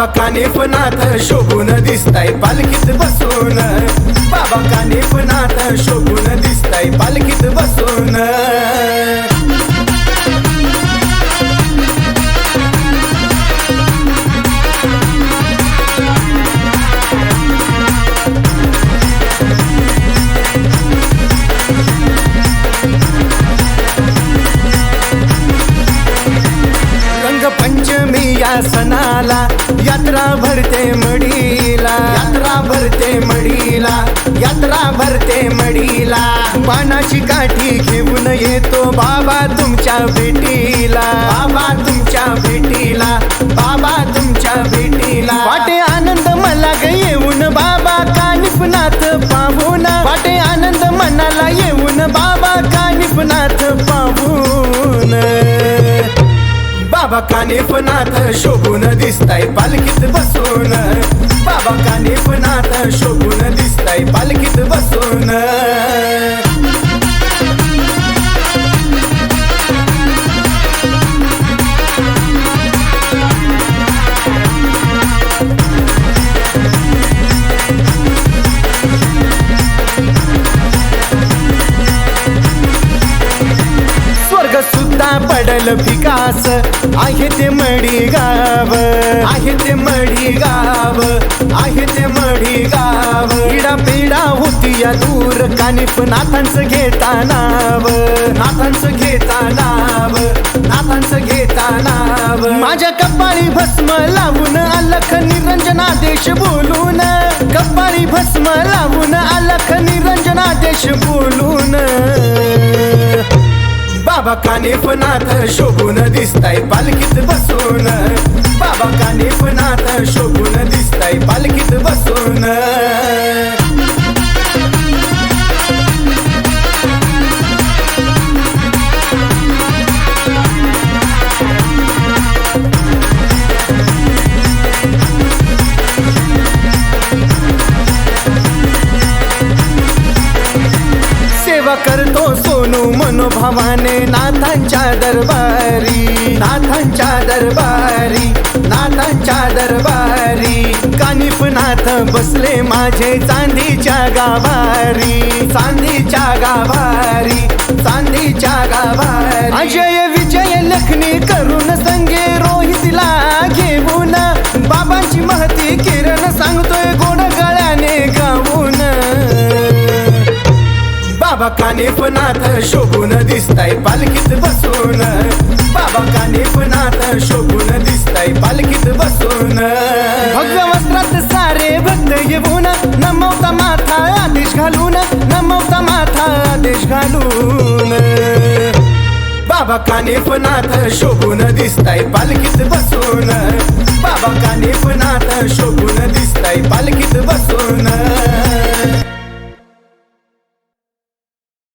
बाबा कानिफनाथ शोभून दिसताय पालखीत बसून, बाबा कानिफनाथ शोभून दिसताय पालखीत बसून। पंचमी या सणाला यात्रा भरते मडीला, यात्रा भरते मडीला, यात्रा भरते मडीला। बाणाची काठी घेऊन येतो बाबा तुमच्या भेटीला, बाबा तुमच्या भेटीला, बाबा तुमच्या भेटीला। वाटे आनंद मला ग येऊन बाबा कानिफनाथ पाहून, वाटे आनंद मनाला येऊन बाबा कानिफनाथ पाहून। बाबा कानिफनाथ शोभून दिसताय पालखीत बसून, बाबा कानिफनाथ शोभून दिसताय पालखीत बसून। सुद्धा पडल फिकास आहे ते मडी गाव, आहे ते मडी गाव, आहे ते मडी गाव। इडा पिडा होती या दूर कानिफनाथांचं घेता नाव, नाथांचं घेता नाव, नाथांचं घेता नाव। माझ्या कपाळी भस्म लावून अलख निरंजनादेश बोलून, कपाळी भस्म लावून अलख निरंजनादेश बोलून। बाबा कानिफनाथ शोभून दिसताय पालखीत बसून, बाबा कानिफनाथ शोभून दिसताय पालखीत बसून। सेवा करतो सोनू मनोभावाने नाथांच्या दरबारी, नाथांच्या दरबारी, नाथांच्या दरबारी। कानिफनाथ बसले माझे चांदीच्या गाभारी, चांदीच्या गाभारी, चांदीच्या गाभारी। अजय विजय लखनी करून संगे रोहितला घेऊन, बाबांची महती किरण सांगतोय गोड गळ्याने गाऊन। बाबा कानिफनाथ शोभून दिसताय पालखीत बसून, बाबा कानिफनाथ शोभून दिसताय पालखीत बसून। भगव्या वस्त्रात सारे भक्त येऊन, नमवता माथा आदेश घालून, नमवता माथा आदेश घालून। बाबा कानिफनाथ शोभून दिसताय पालखीत बसून, बाबा कानिफनाथ शोभून दिसताय पालखीत बसून।